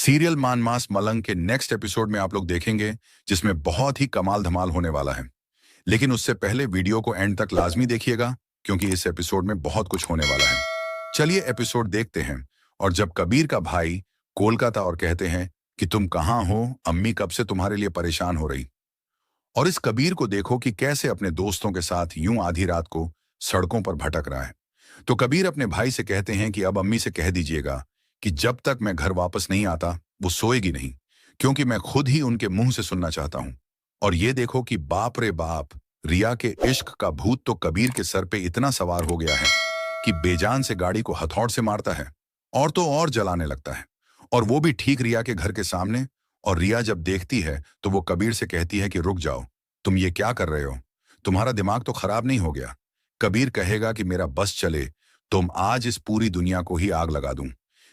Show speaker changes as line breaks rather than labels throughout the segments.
Serial मान मास मलंग के next episode में आप लोग देखेंगे, जिसमें बहुत ही कमाल धमाल होने वाला है। लेकिन उससे पहले वीडियो को एंड तक लाजमी देखिएगा, क्योंकि इस एपिसोड में बहुत कुछ होने वाला है। चलिए एपिसोड देखते हैं। और जब कबीर का भाई कोलकाता और कहते हैं कि तुम कहाँ हो, अम्मी कब से तुम्हारे लिए परेशान हो रही। और इस कबीर को देखो कि कैसे अपने दोस्तों के साथ यूं आधी रात को सड़कों पर भटक रहा है। तो कबीर अपने भाई से कहते हैं कि अब अम्मी से कह दीजिएगा कि जब तक मैं घर वापस नहीं आता वो सोएगी नहीं, क्योंकि मैं खुद ही उनके मुंह से सुनना चाहता हूं। और ये देखो कि बाप रे बाप, रिया के इश्क का भूत तो कबीर के सर पे इतना सवार हो गया है कि बेजान से गाड़ी को हथौड़ से मारता है और तो और जलाने लगता है। और वो भी ठीक रिया के घर के सामने। और रिया जब देखती है तो वो कबीर से कहती है कि रुक जाओ, तुम ये क्या कर रहे हो, तुम्हारा दिमाग तो खराब नहीं हो गया। कबीर कहेगा कि मेरा बस चले तुम आज इस पूरी दुनिया को ही आग लगा दूं।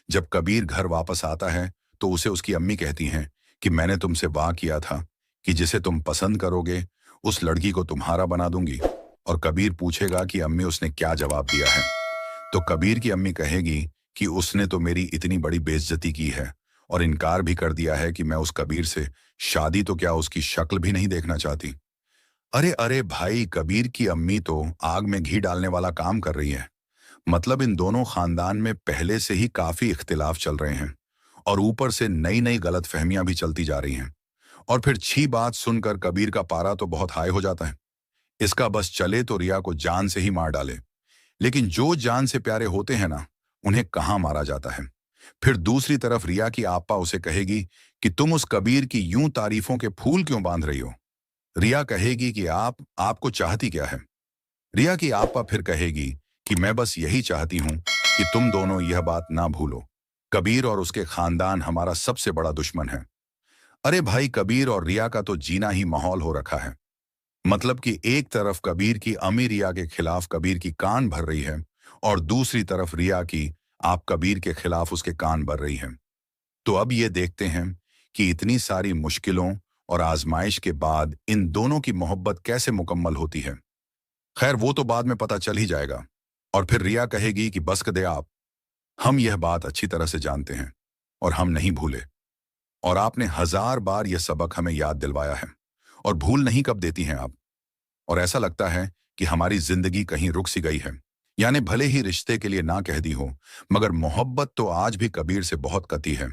जब कबीर घर वापस आता है तो उसे उसकी अम्मी कहती हैं कि मैंने तुमसे वाह किया था कि जिसे तुम पसंद करोगे उस लड़की को तुम्हारा बना दूंगी। और कबीर पूछेगा कि अम्मी उसने क्या जवाब दिया है। तो कबीर की अम्मी कहेगी कि उसने तो मेरी इतनी बड़ी बेइज्जती की है और इनकार भी कर दिया है कि मैं उस कबीर से शादी तो क्या उसकी शक्ल भी नहीं देखना चाहती। अरे अरे भाई, कबीर की अम्मी तो आग में घी डालने वाला काम कर रही है। मतलब इन दोनों खानदान में पहले से ही काफी इख्तिलाफ चल रहे हैं और ऊपर से नई नई गलतफहमियां भी चलती जा रही हैं। और फिर छी बात सुनकर कबीर का पारा तो बहुत हाई हो जाता है। इसका बस चले तो रिया को जान से ही मार डाले। लेकिन जो जान से प्यारे होते हैं ना, उन्हें कहाँ मारा जाता है। फिर दूसरी तरफ रिया की आपा उसे कहेगी कि तुम उस कबीर की यूं तारीफों के फूल क्यों बांध रही हो। रिया कहेगी कि आपको चाहती क्या है। रिया की आपा फिर कहेगी कि मैं बस यही चाहती हूं कि तुम दोनों यह बात ना भूलो, कबीर और उसके खानदान हमारा सबसे बड़ा दुश्मन है। अरे भाई, कबीर और रिया का तो जीना ही माहौल हो रखा है। मतलब कि एक तरफ कबीर की अमी रिया के खिलाफ कबीर की कान भर रही है और दूसरी तरफ रिया की आप कबीर के खिलाफ उसके कान भर रही है। तो अब ये देखते हैं कि इतनी सारी मुश्किलों और आजमाइश के बाद इन दोनों की मोहब्बत कैसे मुकम्मल होती है। खैर, वो तो बाद में पता चल ही जाएगा। और फिर रिया कहेगी कि बस कर दे आप, हम यह बात अच्छी तरह से जानते हैं और हम नहीं भूले। और आपने 1000 बार यह सबक हमें याद दिलवाया है और भूल नहीं कब देती हैं आप। और ऐसा लगता है कि हमारी जिंदगी कहीं रुक सी गई है। यानी भले ही रिश्ते के लिए ना कह दी हो, मगर मोहब्बत तो आज भी कबीर से बहुत कती है।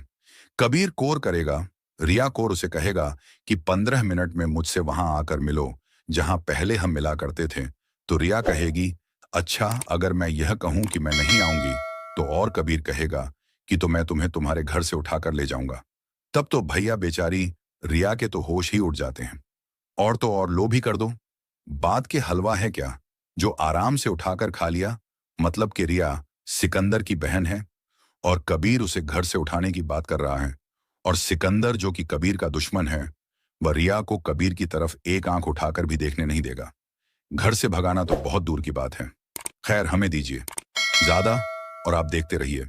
कबीर कोर करेगा, रिया कोर उसे कहेगा कि 15 मिनट में मुझसे वहां आकर मिलो जहां पहले हम मिला करते थे। तो रिया कहेगी अच्छा, अगर मैं यह कहूं कि मैं नहीं आऊंगी तो। और कबीर कहेगा कि तो मैं तुम्हें तुम्हारे घर से उठाकर ले जाऊंगा। तब तो भैया बेचारी रिया के तो होश ही उड़ जाते हैं। और तो और लो भी कर दो, बात के हलवा है क्या जो आराम से उठाकर खा लिया। मतलब कि रिया सिकंदर की बहन है और कबीर उसे घर से उठाने की बात कर रहा है। और सिकंदर जो कि कबीर का दुश्मन है, वह रिया को कबीर की तरफ एक आंख उठाकर भी देखने नहीं देगा। घर से भगाना तो बहुत दूर की बात है। खैर, हमें दीजिए ज्यादा और आप देखते रहिए।